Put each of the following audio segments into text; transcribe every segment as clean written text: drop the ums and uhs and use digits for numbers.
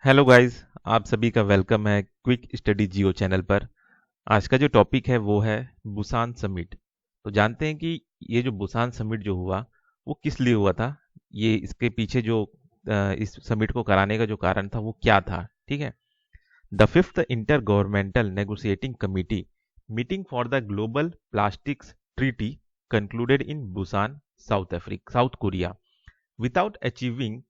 Hello guys, आप सभी का वेलकम है क्विक स्टडी जियो चैनल पर। आज का जो टॉपिक है वो है बुसान समिट। तो जानते हैं कि ये जो बुसान समिट जो हुआ वो किस लिए हुआ था। ये इसके पीछे जो इस समिट को कराने का जो कारण था वो क्या था। ठीक है। The fifth inter governmental negotiating committee meeting for the global plastics treaty concluded in Busan, south Korea without achieving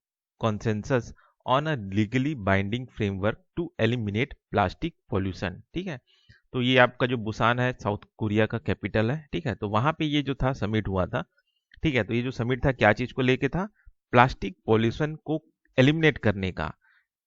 consensus on a legally binding framework to eliminate plastic pollution। ठीक है। तो ये आपका जो बुसान है साउथ कोरिया का capital है। ठीक है। तो वहां पे ये जो था समिट हुआ था। ठीक है। तो ये जो समिट था क्या चीज को लेके था, प्लास्टिक पॉल्यूशन को एलिमिनेट करने का।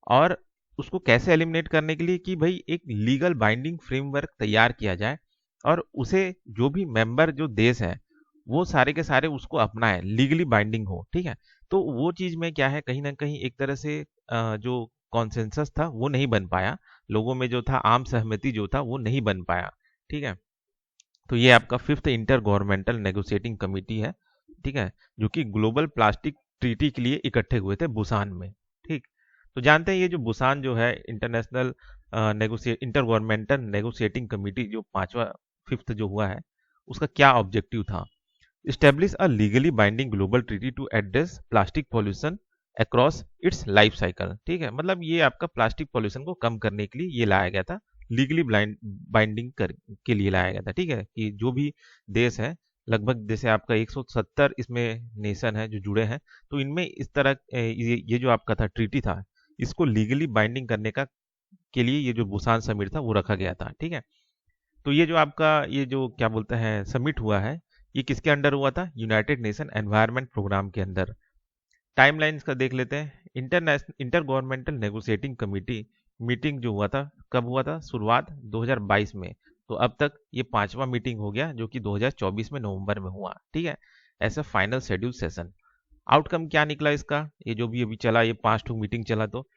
और उसको कैसे एलिमिनेट करने के लिए कि भाई एक लीगल बाइंडिंग फ्रेमवर्क तैयार किया जाए और उसे जो भी मेंबर जो देश है वो सारे के सारे उसको अपनाएं, लीगली बाइंडिंग हो। ठीक है। तो वो चीज में क्या है, कहीं ना कहीं एक तरह से जो कॉन्सेंसस था वो नहीं बन पाया। लोगों में जो था आम सहमति जो था वो नहीं बन पाया। ठीक है। तो ये आपका fifth inter governmental negotiating committee है। ठीक है। जो कि ग्लोबल प्लास्टिक ट्रीटी के लिए इकट्ठे हुए थे बुसान में। ठीक। तो जानते हैं ये जो बुसान जो है international inter governmental negotiating committee जो पांचवा फिफ्थ जो हुआ है उसका क्या ऑब्जेक्टिव था। Establish a legally binding global treaty to address plastic pollution across its life cycle। ठीक है। मतलब ये आपका प्लास्टिक पॉल्यूशन को कम करने के लिए ये लाया गया था, लीगली बाइंडिंग कर के लिए लाया गया था। ठीक है। कि जो भी देश है, लगभग जैसे आपका 170 इसमें नेशन है जो जुड़े हैं, तो इनमें इस तरह ये जो आपका था ट्रीटी था, इसको लीगली बाइंडिंग करने का के लिए ये जो बुसान समिट था वो रखा गया था। ठीक है। तो ये जो आपका ये जो क्या बोलते हैं समिट हुआ है, ये किसके अंडर हुआ था, यूनाइटेड नेशन एनवायरनमेंट प्रोग्राम के अंदर। टाइमलाइन इसका देख लेते हैं। International inter governmental negotiating committee meeting जो हुआ था कब हुआ था, शुरुआत 2022 में। तो अब तक ये पांचवा मीटिंग हो गया जो कि 2024 में नवंबर में हुआ। ठीक है। ऐसा फाइनल शेड्यूल सेशन। आउटकम क्या निकला इसका, ये जो भी अभी चला, ये 5 मीटिंग चला। तो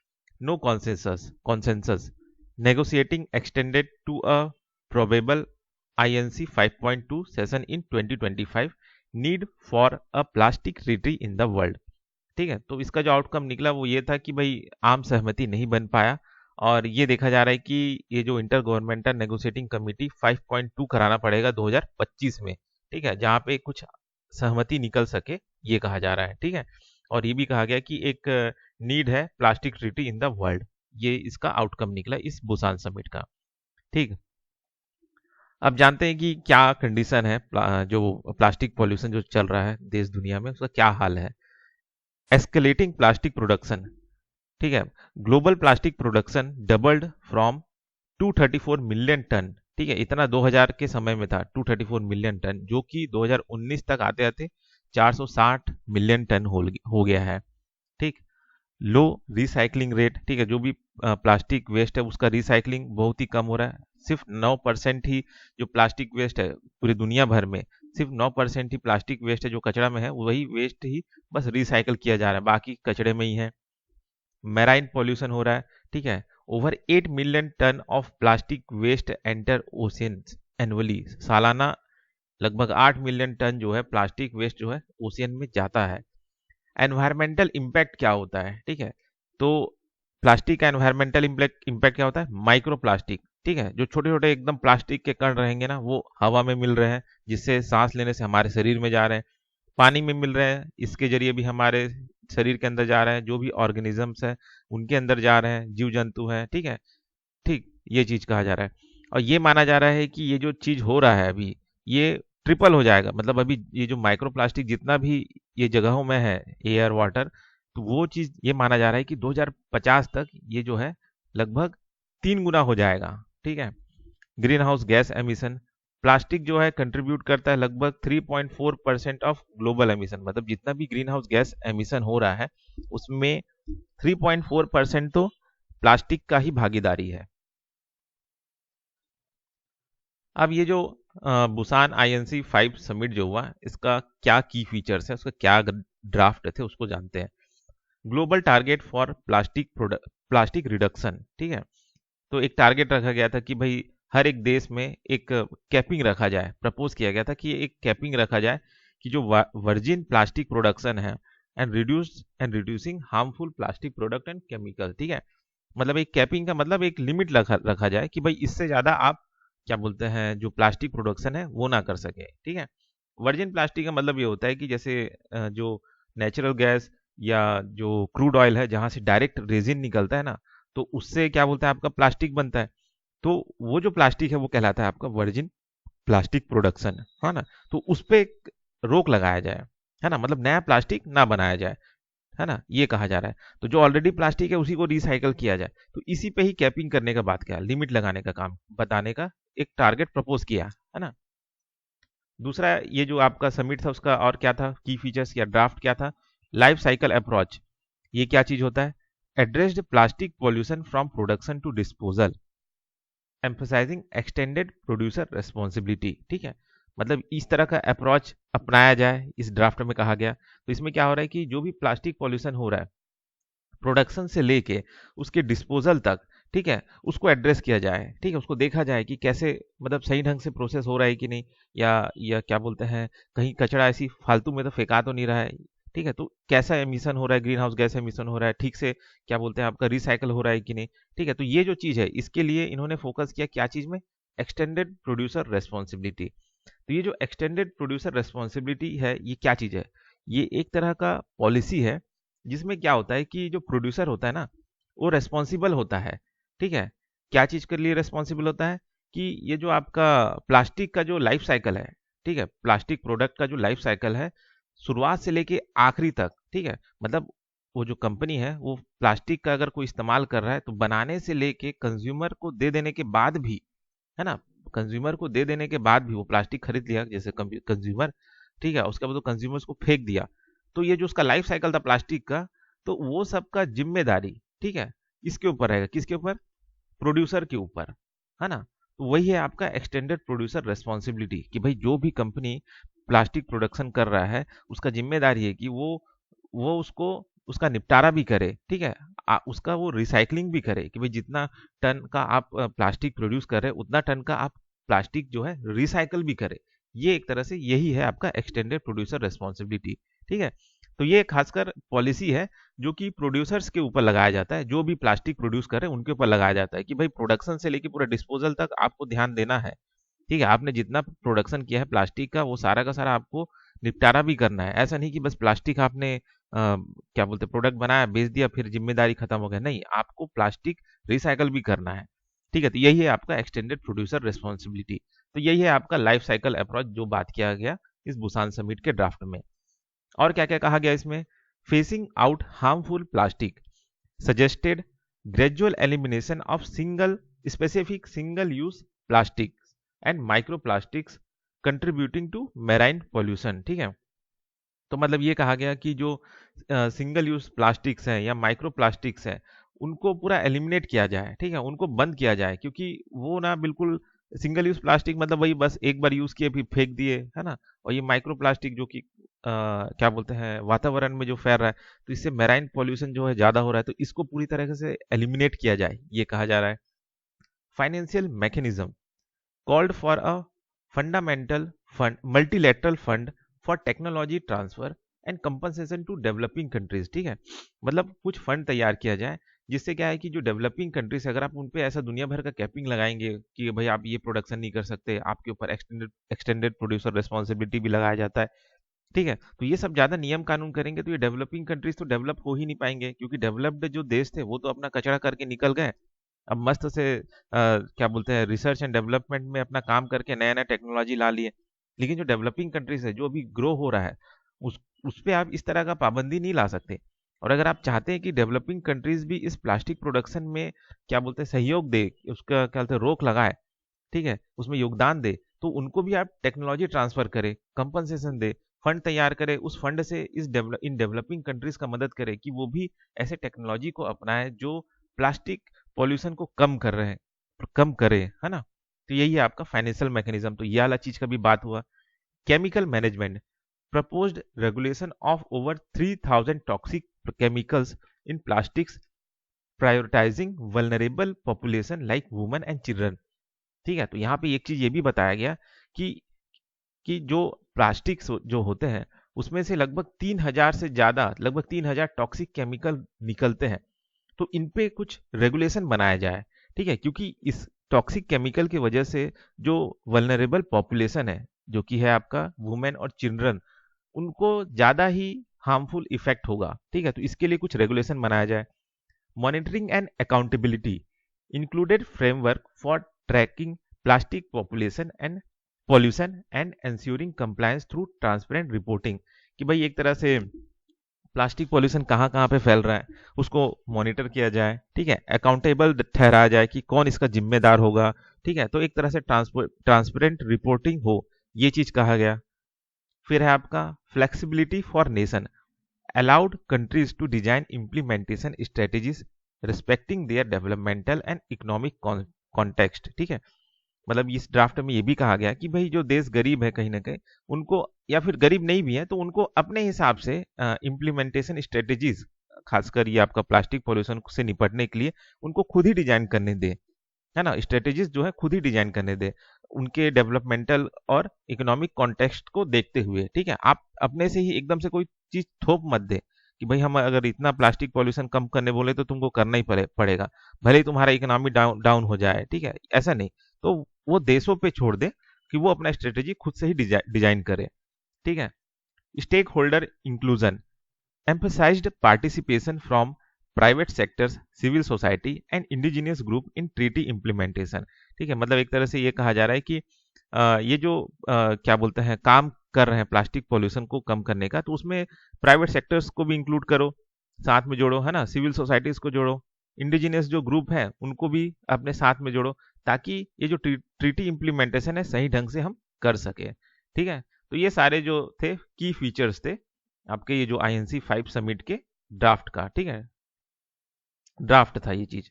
no consensus negotiating extended to a probable INC 5.2 session in 2025 need for a plastic treaty in the world. ठीक है। तो इसका जो आउटकम निकला वो ये था कि भाई आम सहमति नहीं बन पाया। और ये देखा जा रहा है कि ये जो इंटर गवर्नमेंटल नेगोशिएटिंग कमिटी 5.2 कराना पड़ेगा 2025 में। ठीक है। जहाँ पे कुछ सहमति निकल सके, ये कहा जा रहा है। ठीक है। और ये भी कहा गया कि एक नीड है plastic treaty in the world. ये इसका आउटकम निकला इस बुसान समिट का। ठीक। अब जानते हैं कि क्या कंडीशन है, जो प्लास्टिक पॉल्यूशन जो चल रहा है देश दुनिया में उसका क्या हाल है। Escalating plastic production. ठीक है। Global plastic production doubled from 234 million ton. ठीक है। इतना 2000 के समय में था 234 मिलियन टन, जो कि 2019 तक आते आते 460 मिलियन टन हो गया है। ठीक। लो रिसाइकलिंग रेट। ठीक है। जो भी प्लास्टिक वेस्ट है उसका रिसाइकलिंग बहुत ही कम हो रहा है। सिर्फ 9% ही जो प्लास्टिक वेस्ट है पूरी दुनिया भर में, सिर्फ 9% ही प्लास्टिक वेस्ट है जो कचरा में है, वही वेस्ट ही बस रिसाइकल किया जा रहा है, बाकी कचरे में ही है। मैराइन पॉल्यूशन हो रहा है। ठीक है। Over 8 million ton of plastic waste enter oceans annually. सालाना लगभग 8 मिलियन टन जो है प्लास्टिक वेस्ट जो है ओशियन में जाता है। एनवायरमेंटल इम्पैक्ट क्या होता है। ठीक है। तो प्लास्टिक का एनवायरमेंटल इम्पैक्ट क्या होता है, माइक्रो प्लास्टिक। ठीक है। जो छोटे छोटे एकदम प्लास्टिक के कण रहेंगे ना, वो हवा में मिल रहे हैं, जिससे सांस लेने से हमारे शरीर में जा रहे हैं। पानी में मिल रहे हैं, इसके जरिए भी हमारे शरीर के अंदर जा रहे हैं। जो भी ऑर्गेनिजम्स है उनके अंदर जा रहे हैं, जीव जंतु हैं। ठीक है। ठीक। ये चीज कहा जा रहा है। और ये माना जा रहा है कि ये जो चीज हो रहा है अभी, ये ट्रिपल हो जाएगा। मतलब अभी ये जो माइक्रो प्लास्टिक जितना भी ये जगहों में है, एयर वाटर, तो वो चीज ये माना जा रहा है कि 2050 तक ये जो है लगभग 3 गुना हो जाएगा। ठीक है। Green house gas emission. Plastic जो है कंट्रीब्यूट करता है लगभग 3.4% ऑफ ग्लोबल एमिशन। मतलब जितना भी ग्रीन हाउस गैस एमिशन हो रहा है उसमें 3.4% तो प्लास्टिक का ही भागीदारी है। अब ये जो बुसान INC 5 समिट जो हुआ, इसका क्या की फीचर्स है, उसका क्या ड्राफ्ट थे उसको जानते हैं। Global target for plastic reduction. ठीक है। तो एक टारगेट रखा गया था कि भाई हर एक देश में एक कैपिंग रखा जाए, प्रपोज किया गया था कि एक कैपिंग रखा जाए कि जो वर्जिन प्लास्टिक प्रोडक्शन है and reducing harmful plastic product and chemical. ठीक है। मतलब एक कैपिंग का मतलब एक लिमिट रखा रखा जाए कि भाई इससे ज़्यादा आप क्या बोलते हैं जो प्लास्टिक प्रोडक्शन है वो ना कर सके, ठीक है। वर्जिन प्लास्टिक का मतलब ये होता है कि जैसे जो नेचुरल गैस या जो क्रूड ऑयल है जहाँ से डायरेक्ट रेजिन निकलता है ना, तो उससे क्या बोलते हैं आपका प्लास्टिक बनता है। तो वो जो प्लास्टिक है वो कहलाता है आपका वर्जिन प्लास्टिक प्रोडक्शन, है ना। तो उस पे एक रोक लगाया जाए, है ना, मतलब नया प्लास्टिक ना बनाया जाए, है ना, ये कहा जा रहा है। तो जो ऑलरेडी प्लास्टिक है उसी को रिसाइकल किया जाए। तो इसी पे ही कैपिंग करने का बात किया, लिमिट लगाने का काम बताने का एक टारगेट प्रपोज किया, है ना। दूसरा ये जो आपका समिट था उसका और क्या था, की फीचर्स या ड्राफ्ट क्या था, लाइफ साइकिल अप्रोच। ये क्या चीज होता है, addressed plastic pollution from production to disposal, emphasizing extended producer responsibility, ठीक है। मतलब इस तरह का अप्रोच अपनाया जाए, इस ड्राफ्ट में कहा गया। तो इसमें क्या हो रहा है कि जो भी प्लास्टिक पॉल्यूशन हो रहा है प्रोडक्शन से लेके उसके डिस्पोजल तक, ठीक है, उसको एड्रेस किया जाए, ठीक है, उसको देखा जाए कि कैसे मतलब सही ढंग से प्रोसेस हो रहा है कि नहीं, या क्या बोलते हैं कहीं कचरा ऐसी फालतू में तो फेंका तो नहीं रहा है, ठीक है, तो कैसा एमिशन हो रहा है, ग्रीन हाउस गैस एमिशन हो रहा है, ठीक से क्या बोलते हैं आपका रिसाइकल हो रहा है कि नहीं, ठीक है। तो ये जो चीज़ है इसके लिए इन्होंने फोकस किया क्या चीज़ में, एक्सटेंडेड प्रोड्यूसर रेस्पॉन्सिबिलिटी। तो ये जो एक्सटेंडेड प्रोड्यूसर रेस्पॉन्सिबिलिटी है ये क्या चीज़ है, ये एक तरह का पॉलिसी है जिसमें क्या होता है कि जो प्रोड्यूसर होता है ना वो रेस्पॉन्सिबल होता है, ठीक है। क्या चीज़ के लिए रेस्पॉन्सिबल होता है कि ये जो आपका प्लास्टिक का जो लाइफ साइकिल है, ठीक है, प्लास्टिक प्रोडक्ट का जो लाइफ साइकिल है शुरुआत से लेके आखिरी तक, ठीक है, मतलब वो जो कंपनी है वो प्लास्टिक का अगर कोई इस्तेमाल कर रहा है तो बनाने से लेके कंज्यूमर को दे देने के बाद भी, है ना, कंज्यूमर को दे देने के बाद भी वो प्लास्टिक खरीद लिया जैसे कंज्यूमर, ठीक है, उसके बाद वो कंज्यूमर्स को फेंक दिया। तो ये जो उसका लाइफ साइकिल था प्लास्टिक का, तो वो सबका जिम्मेदारी, ठीक है, इसके ऊपर रहेगा, किसके ऊपर, प्रोड्यूसर के ऊपर, है ना। तो वही है आपका एक्सटेंडेड प्रोड्यूसर रेस्पॉन्सिबिलिटी कि भाई जो भी कंपनी प्लास्टिक प्रोडक्शन कर रहा है उसका जिम्मेदारी है कि वो उसको उसका निपटारा भी करे, ठीक है, उसका वो रिसाइकलिंग भी करे कि भाई जितना टन का आप प्लास्टिक प्रोड्यूस कर रहे हैं उतना टन का आप प्लास्टिक जो है रिसाइकल भी करे। ये एक तरह से यही है आपका एक्सटेंडेड प्रोड्यूसर रेस्पॉन्सिबिलिटी, ठीक है। तो ये खासकर पॉलिसी है जो कि प्रोड्यूसर्स के ऊपर लगाया जाता है, जो भी प्लास्टिक प्रोड्यूस कर रहे हैं उनके ऊपर लगाया जाता है कि भाई प्रोडक्शन से लेके पूरा डिस्पोजल तक आपको ध्यान देना है, ठीक है। आपने जितना प्रोडक्शन किया है प्लास्टिक का वो सारा का सारा आपको निपटारा भी करना है। ऐसा नहीं कि बस प्लास्टिक आपने क्या बोलते प्रोडक्ट बनाया बेच दिया फिर जिम्मेदारी खत्म हो गया, नहीं, आपको प्लास्टिक रिसाइकल भी करना है, ठीक है। तो यही है आपका एक्सटेंडेड प्रोड्यूसर रिस्पॉन्सिबिलिटी। तो यही है आपका लाइफ साइकिल अप्रोच जो बात किया गया इस बुसान समिट के ड्राफ्ट में। और क्या क्या कहा गया इसमें, facing out harmful plastic, suggested gradual elimination of specific single use plastics and microplastics contributing to marine pollution, ठीक है। तो मतलब ये कहा गया कि जो सिंगल यूज प्लास्टिक्स हैं या माइक्रो प्लास्टिक्स हैं उनको पूरा एलिमिनेट किया जाए, ठीक है, उनको बंद किया जाए, क्योंकि वो ना बिल्कुल सिंगल यूज प्लास्टिक मतलब वही बस एक बार यूज किए फिर फेंक दिए, है ना। और ये माइक्रो प्लास्टिक जो कि क्या बोलते हैं वातावरण में जो फैल रहा है तो इससे मैराइन पॉल्यूशन जो है ज़्यादा हो रहा है, तो इसको पूरी तरह से एलिमिनेट किया जाए ये कहा जा रहा है। Financial mechanism called for a fundamental fund, multilateral fund for technology transfer and compensation to developing countries, ठीक है। मतलब कुछ फंड तैयार किया जाए जिससे क्या है कि जो डेवलपिंग कंट्रीज है अगर आप उन पे ऐसा दुनिया भर का कैपिंग लगाएंगे कि भाई आप ये प्रोडक्शन नहीं कर सकते, आपके ऊपर एक्सटेंडेड प्रोड्यूसर रिस्पॉन्सिबिलिटी भी लगाया जाता है, ठीक है। तो ये सब ज्यादा नियम कानून करेंगे तो ये डेवलपिंग कंट्रीज तो डेवलप हो ही नहीं पाएंगे, क्योंकि डेवलप्ड जो देश थे वो तो अपना कचरा करके निकल गए, अब मस्त से क्या बोलते हैं रिसर्च एंड डेवलपमेंट में अपना काम करके नया नया टेक्नोलॉजी ला लिए। लेकिन जो डेवलपिंग कंट्रीज है जो अभी ग्रो हो रहा है उस पे आप इस तरह का पाबंदी नहीं ला सकते। और अगर आप चाहते हैं कि डेवलपिंग कंट्रीज भी इस प्लास्टिक प्रोडक्शन में क्या बोलते हैं सहयोग दे, उसका क्या बोलते हैं रोक लगाए, ठीक है, उसमें योगदान दे, तो उनको भी आप टेक्नोलॉजी ट्रांसफर करें, कंपनसेशन दे, फंड तैयार करे, उस फंड से इन डेवलपिंग कंट्रीज का मदद करे कि वो भी ऐसे टेक्नोलॉजी को अपनाए जो प्लास्टिक पॉल्यूशन को कम कर रहे हैं, कम करे, है ना। तो यही है आपका फाइनेंशियल मैकेनिज्म। तो ये वाला चीज का भी बात हुआ। Chemical management, proposed regulation of over 3000 toxic chemicals in plastics, prioritising vulnerable population like women and children, ठीक है। तो यहाँ पे एक चीज ये भी बताया गया कि जो प्लास्टिक्स जो होते हैं उसमें से लगभग 3000 से ज्यादा, लगभग 3000 टॉक्सिक केमिकल निकलते हैं। तो इन पे कुछ रेगुलेशन बनाया जाए, ठीक है, क्योंकि इस टॉक्सिक केमिकल की वजह से जो वल्नरेबल पॉपुलेशन है, जो कि है आपका वुमेन और चिल्ड्रन, उनको ज़्यादा ही हार्मफुल इफेक्ट होगा, ठीक है। तो इसके लिए कुछ रेगुलेशन बनाया जाए। Monitoring and accountability included framework for tracking plastic population and pollution and ensuring compliance through transparent reporting, कि भाई एक तरह से प्लास्टिक पॉल्यूशन कहाँ कहाँ पे फैल रहा है उसको मॉनिटर किया जाए, ठीक है, अकाउंटेबल ठहराया जाए कि कौन इसका जिम्मेदार होगा, ठीक है। तो एक तरह से ट्रांसपेरेंट रिपोर्टिंग हो, ये चीज कहा गया। फिर है आपका flexibility for nation, allowed countries to design implementation strategies respecting their developmental and economic context, ठीक है। मतलब इस ड्राफ्ट में ये भी कहा गया कि भाई जो देश गरीब है कहीं ना कहीं, उनको, या फिर गरीब नहीं भी है तो उनको अपने हिसाब से इम्प्लीमेंटेशन स्ट्रेटेजीज, खासकर ये आपका प्लास्टिक पॉल्यूशन से निपटने के लिए उनको खुद ही डिजाइन करने दे, है ना, स्ट्रेटेजीज जो है खुद ही डिजाइन करने दे उनके डेवलपमेंटल और इकोनॉमिक कॉन्टेक्स्ट को देखते हुए, ठीक है। आप अपने से ही एकदम से कोई चीज थोप मत दे कि भाई हम अगर इतना प्लास्टिक पॉल्यूशन कम करने बोले तो तुमको करना ही पड़ेगा, भले ही तुम्हारा इकोनॉमी डाउन हो जाए, ठीक है, ऐसा नहीं। तो वो देशों पे छोड़ दे कि वो अपना स्ट्रेटेजी खुद से ही डिजाइन करे, ठीक है। Stakeholder inclusion, emphasized participation from private sectors, civil society and indigenous group in treaty implementation, ठीक है। मतलब एक तरह से ये कहा जा रहा है कि ये जो क्या बोलते हैं काम कर रहे हैं प्लास्टिक पॉल्यूशन को कम करने का, तो उसमें प्राइवेट सेक्टर्स को भी इंक्लूड करो, साथ में जोड़ो, है ना, सिविल सोसाइटीज को जोड़ो, इंडिजिनियस जो ग्रुप है उनको भी अपने साथ में जोड़ो, ताकि ये जो ट्रीटी इम्प्लीमेंटेशन है सही ढंग से हम कर सके, ठीक है। तो ये सारे जो थे की फीचर्स थे आपके ये जो INC 5 समिट के ड्राफ्ट का, ठीक है, ड्राफ्ट था ये चीज।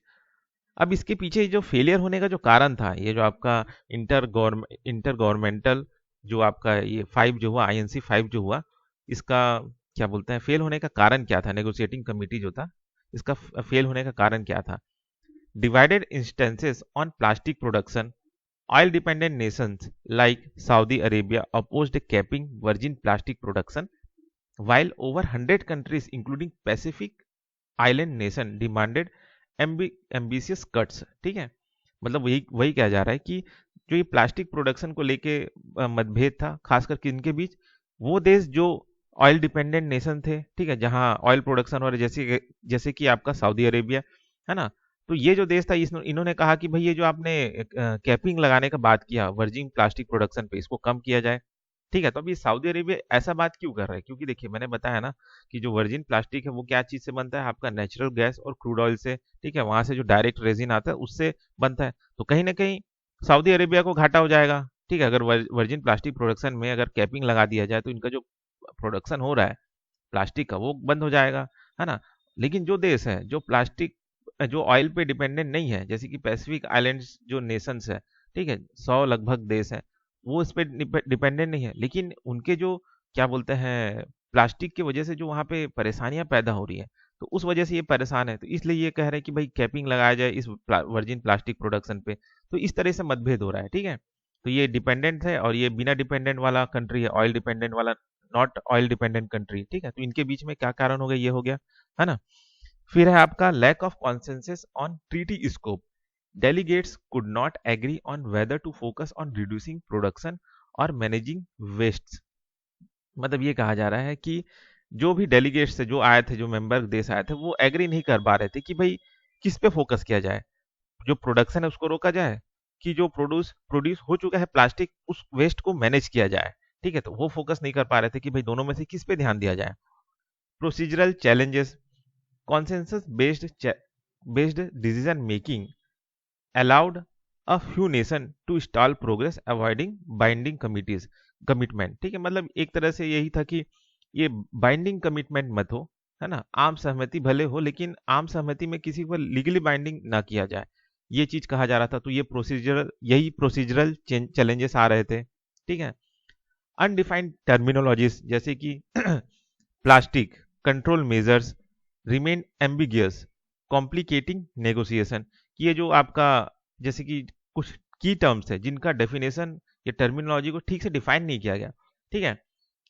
अब इसके पीछे जो फेलियर होने का जो कारण था, ये जो आपका इंटर गवर्नमेंटल जो आपका ये 5 जो हुआ, INC 5 जो हुआ, इसका क्या बोलते हैं फेल होने का कारण क्या था, नेगोशिएटिंग कमिटी जो था इसका फेल होने का कारण क्या था। Divided instances on plastic production, oil dependent Nations like Saudi Arabia opposed capping virgin plastic production, while over 100 countries including Pacific Island nation demanded ambitious cuts, ठीक है। मतलब वही वही कहा जा रहा है कि जो ये प्लास्टिक प्रोडक्शन को लेके मतभेद था खासकर किनके बीच, वो देश जो ऑयल डिपेंडेंट नेशन थे, ठीक है, जहां ऑयल प्रोडक्शन और जैसे जैसे कि आपका सऊदी अरेबिया, है ना। तो ये जो देश था इन्होंने कहा कि भाई ये जो आपने कैपिंग लगाने का बात किया वर्जिन प्लास्टिक प्रोडक्शन पे, इसको कम किया जाए, ठीक है। तो अभी सऊदी अरेबिया ऐसा बात क्यों कर रहा है, क्योंकि देखिए मैंने बताया ना कि जो वर्जिन प्लास्टिक है वो क्या चीज से बनता है, आपका नेचुरल गैस और क्रूड ऑयल से, ठीक है, वहां से जो डायरेक्ट रेजिन आता है उससे बनता है। तो कहीं ना कहीं सऊदी अरेबिया को घाटा हो जाएगा, ठीक है, अगर वर्जिन प्लास्टिक प्रोडक्शन में अगर कैपिंग लगा दिया जाए तो इनका जो प्रोडक्शन हो रहा है प्लास्टिक का वो बंद हो जाएगा, है ना। लेकिन जो देश है जो प्लास्टिक जो ऑयल पे डिपेंडेंट नहीं है, जैसे कि पैसिफिक आइलैंड्स जो नेशंस है, ठीक है, 100 लगभग देश है, वो इस पे डिपेंडेंट नहीं है, लेकिन उनके जो क्या बोलते हैं प्लास्टिक की वजह से जो वहाँ पे परेशानियां पैदा हो रही है, तो उस वजह से ये परेशान है, तो इसलिए ये कह रहे हैं कि भाई कैपिंग लगाया जाए इस वर्जिन प्लास्टिक प्रोडक्शन पे। तो इस तरह से मतभेद हो रहा है, ठीक है। तो ये डिपेंडेंट है और ये बिना डिपेंडेंट वाला कंट्री है, ऑयल डिपेंडेंट वाला नॉट ऑयल डिपेंडेंट कंट्री, ठीक है। तो इनके बीच में क्या कारण हो गया, ये हो गया, है ना। फिर है आपका lack of consensus on treaty scope, delegates could not agree on whether to focus on reducing production or managing wastes। मतलब ये कहा जा रहा है कि जो भी डेलीगेट्स थे जो आए थे, जो मेंबर देश आए थे, वो एग्री नहीं कर पा रहे थे कि भाई किस पे फोकस किया जाए, जो प्रोडक्शन है उसको रोका जाए, कि जो प्रोड्यूस प्रोड्यूस हो चुका है प्लास्टिक उस वेस्ट को मैनेज किया जाए, ठीक है। तो वो फोकस नहीं कर पा रहे थे कि भाई दोनों में से किस पे ध्यान दिया जाए। Procedural challenges, consensus based decision making allowed a few nation to stall progress avoiding binding committees commitment, ठीक है। मतलब एक तरह से यही था कि ये बाइंडिंग कमिटमेंट मत हो, है ना, आम सहमति भले हो लेकिन आम सहमति में किसी पर लीगली बाइंडिंग ना किया जाए, ये चीज कहा जा रहा था। तो ये प्रोसीजरल चैलेंजेस आ रहे थे, ठीक है। अनडिफाइंड टर्मिनोलॉजीज जैसे कि plastic control measures remain ambiguous complicating negotiation, कि ये जो आपका जैसे कि कुछ की टर्म्स है जिनका डेफिनेशन या टर्मिनोलॉजी को ठीक से डिफाइन नहीं किया गया, ठीक है।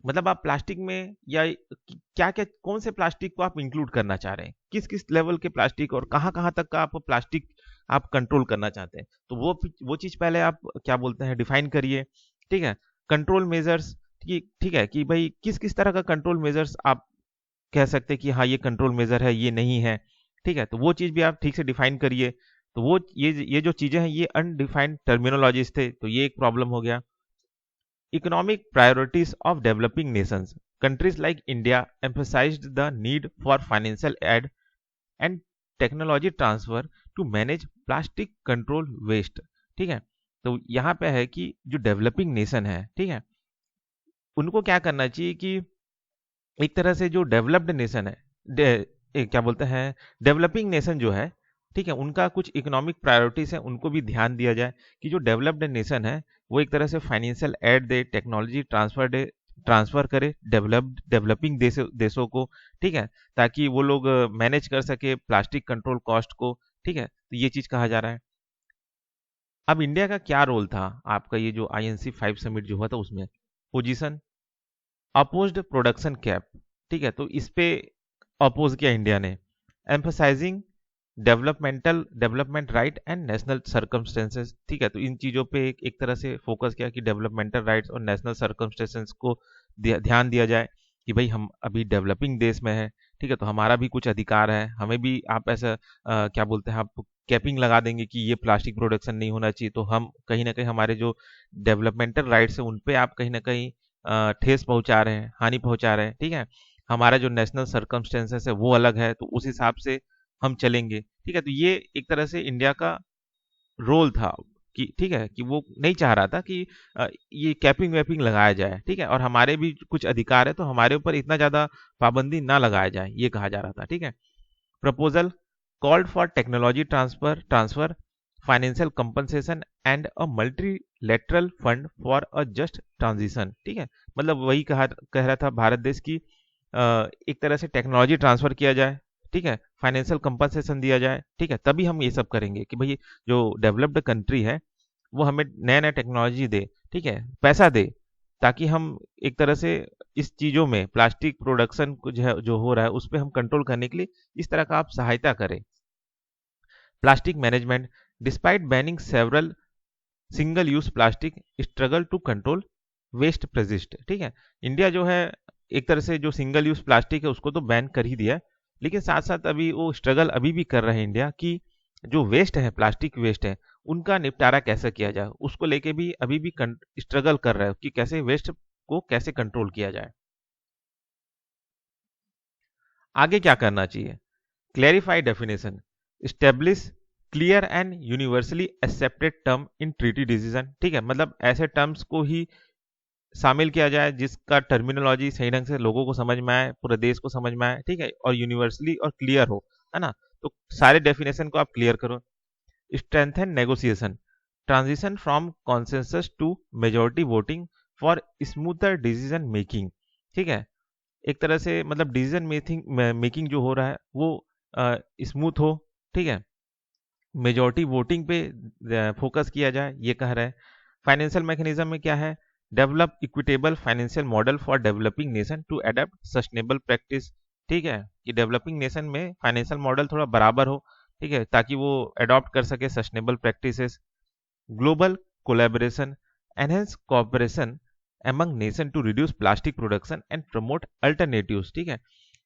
मतलब आप प्लास्टिक में या क्या क्या कौन से प्लास्टिक को आप इंक्लूड करना चाह रहे हैं, किस किस लेवल के प्लास्टिक और कहाँ कहाँ तक का आप प्लास्टिक आप कंट्रोल करना चाहते हैं। तो वो चीज पहले आप क्या बोलते हैं डिफाइन करिए। ठीक है। कंट्रोल मेजर्स, ठीक है कि भाई किस किस तरह का कंट्रोल मेजर्स आप कह सकते हैं कि हाँ ये कंट्रोल मेजर है ये नहीं है। ठीक है, तो वो चीज भी आप ठीक से डिफाइन करिए। तो वो ये जो चीजें हैं ये अनडिफाइंड टर्मिनोलॉजीज थे, तो ये एक प्रॉब्लम हो गया। Economic priorities of developing nations. Countries like India emphasized the need for financial aid and technology transfer to manage plastic control waste. ठीक है। तो यहाँ पे है कि जो डेवलपिंग नेशन है, ठीक है, उनको क्या करना चाहिए कि एक तरह से जो डेवलप्ड नेशन है, क्या बोलते हैं डेवलपिंग नेशन जो है, ठीक है, उनका कुछ इकोनॉमिक प्रायोरिटीज है उनको भी ध्यान दिया जाए कि जो डेवलप्ड नेशन है वो एक तरह से फाइनेंशियल एड दे, टेक्नोलॉजी ट्रांसफर करे डेवलपिंग देशों को। ठीक है, ताकि वो लोग मैनेज कर सके प्लास्टिक कंट्रोल कॉस्ट को। ठीक है, तो ये चीज कहा जा रहा है। अब इंडिया का क्या रोल था आपका ये जो INC 5 समिट जो हुआ था उसमें? Position opposed production cap. ठीक है, तो इस पे अपोज किया इंडिया ने। Emphasising development right and national circumstances. ठीक है, तो इन चीज़ों पे एक तरह से फोकस किया कि डेवलपमेंटल राइट्स और नेशनल सर्कमस्टेंसेस को ध्यान दिया जाए कि भाई हम अभी डेवलपिंग देश में है। ठीक है, तो हमारा भी कुछ अधिकार है, हमें भी आप ऐसा क्या बोलते हैं आप कैपिंग लगा देंगे कि ये प्लास्टिक प्रोडक्शन नहीं होना चाहिए, तो हम कहीं ना कहीं हमारे जो डेवलपमेंटल राइट्स है उन पे आप कहीं ना कहीं ठेस पहुंचा रहे हैं, हानि पहुंचा रहे हैं। ठीक है, हमारा जो नेशनल सर्कमस्टेंसेस है वो अलग है, तो उस हिसाब से हम चलेंगे। ठीक है, तो ये एक तरह से इंडिया का रोल था कि ठीक है कि वो नहीं चाह रहा था कि ये कैपिंग वैपिंग लगाया जाए। ठीक है, और हमारे भी कुछ अधिकार है तो हमारे ऊपर इतना ज्यादा पाबंदी ना लगाया जाए, ये कहा जा रहा था। ठीक है। Proposal called for technology transfer financial compensation and a multilateral fund for a just transition. ठीक है, मतलब वही कह रहा था भारत देश की एक तरह से टेक्नोलॉजी ट्रांसफर किया जाए। ठीक है, फाइनेंशियल कंपनसेशन दिया जाए। ठीक है, तभी हम ये सब करेंगे कि भाई जो डेवलप्ड कंट्री है वो हमें नया नया टेक्नोलॉजी दे, ठीक है, पैसा दे, ताकि हम एक तरह से इस चीजों में प्लास्टिक प्रोडक्शन को जो हो रहा है उस पर हम कंट्रोल करने के लिए इस तरह का आप सहायता करें। Plastic management despite banning several single use plastic struggle to control waste persist. ठीक है, इंडिया जो है एक तरह से जो सिंगल यूज प्लास्टिक है उसको तो बैन कर ही दिया, लेकिन साथ साथ अभी वो स्ट्रगल अभी भी कर रहे हैं इंडिया कि जो वेस्ट है प्लास्टिक वेस्ट है उनका निपटारा कैसे किया जाए, उसको लेके भी अभी भी स्ट्रगल कर रहा है कि कैसे वेस्ट को कैसे कंट्रोल किया जाए। आगे क्या करना चाहिए? Clarify definition, establish clear and universally accepted term in treaty decision. ठीक है, मतलब ऐसे टर्म्स को ही शामिल किया जाए जिसका टर्मिनोलॉजी सही ढंग से लोगों को समझ में आए, पूरे देश को समझ में आए। ठीक है, और यूनिवर्सली और क्लियर हो, है ना। तो सारे डेफिनेशन को आप क्लियर करो। Strengthen negotiation, transition from consensus to majority voting for smoother decision making. ठीक है, एक तरह से मतलब डिसीजन मेकिंग जो हो रहा है वो स्मूथ हो। ठीक है, मेजोरिटी वोटिंग पे फोकस किया जाए, ये कह रहा है। फाइनेंशियल मैकेनिज्म में क्या है? Develop equitable financial model for developing nation to adept sustainable practice. ठीक है, कि डेवलपिंग नेशन में फाइनेंशियल मॉडल थोड़ा बराबर हो, ठीक है, ताकि वो अडॉप्ट कर सके sustainable practices. Global collaboration enhance cooperation among nation to reduce plastic production and promote alternatives. ठीक है,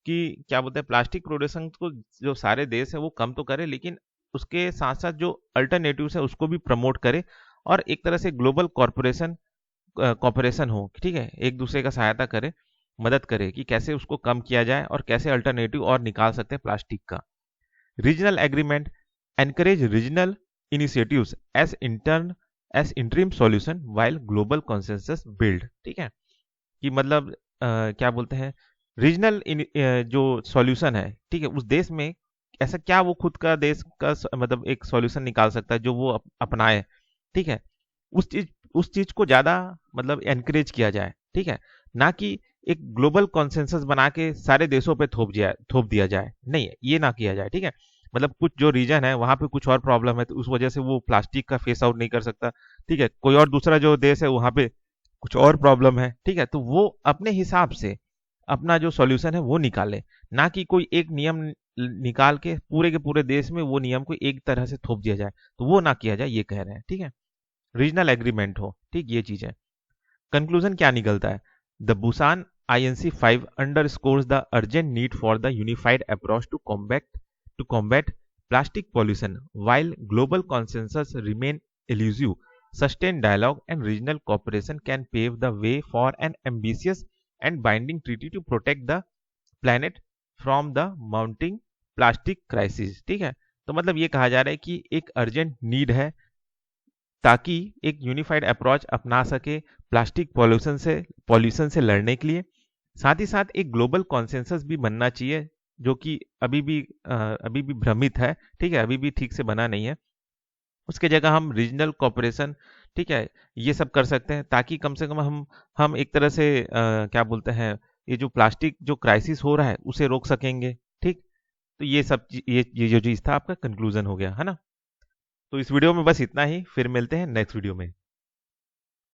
कि क्या बोलते हैं प्लास्टिक प्रोडक्शन को जो सारे देश है वो कम तो करे, लेकिन उसके साथ साथ जो अल्टरनेटिव्स है उसको भी प्रमोट करे, और एक तरह से ग्लोबल कॉपरेशन हो। ठीक है, एक दूसरे का सहायता करे, मदद करे कि कैसे उसको कम किया जाए और कैसे अल्टरनेटिव और निकाल सकते हैं प्लास्टिक का। Regional agreement encourage regional initiatives as interim solution while global consensus build. ठीक है, कि मतलब क्या बोलते हैं रीजनल जो सॉल्यूशन है, ठीक है, उस देश में ऐसा क्या वो खुद का देश का मतलब एक सॉल्यूशन निकाल सकता है जो वो अपनाए। ठीक है, उस चीज को ज्यादा मतलब एनकरेज किया जाए। ठीक है, ना कि एक ग्लोबल कॉन्सेंसस बना के सारे देशों पे थोप दिया जाए, नहीं ये ना किया जाए। ठीक है, मतलब कुछ जो रीजन है वहां पे कुछ और प्रॉब्लम है तो उस वजह से वो प्लास्टिक का फेस आउट नहीं कर सकता। ठीक है, कोई और दूसरा जो देश है वहां पे कुछ और प्रॉब्लम है, ठीक है, तो वो अपने हिसाब से अपना जो सॉल्यूशन है वो निकाले, ना कि कोई एक नियम निकाल के पूरे देश में वो नियम को एक तरह से थोप दिया जाए, तो वो ना किया जाए, ये कह रहे हैं, ठीक है। रीजनल एग्रीमेंट हो, ठीक, ये चीज है। कंक्लूजन क्या निकलता है? The Busan INC 5 underscores the urgent need for the unified approach to combat plastic pollution. While global consensus remain elusive, sustained dialogue and regional cooperation can pave the way for an ambitious and binding treaty to protect the planet from the mounting plastic crisis। ठीक है, तो मतलब ये कहा जा रहा है कि एक अर्जेंट नीड है ताकि एक यूनिफाइड अप्रोच अपना सके प्लास्टिक पॉल्यूशन से लड़ने के लिए। साथ ही साथ एक ग्लोबल कॉन्सेंसस भी बनना चाहिए, जो कि अभी भी भ्रमित है, ठीक है, अभी भी ठीक से बना नहीं है। उसके जगह हम रीजनल कॉपरेशन, ठीक है, ये सब कर सकते हैं, ताकि कम से कम हम एक तरह से क्या बोलते हैं, ये जो प्लास्टिक जो क्राइसिस हो रहा है उसे रोक सकेंगे, ठीक। तो ये जो चीज़ था आपका कंक्लूजन हो गया है ना। तो इस वीडियो में बस इतना ही, फिर मिलते हैं नेक्स्ट वीडियो में।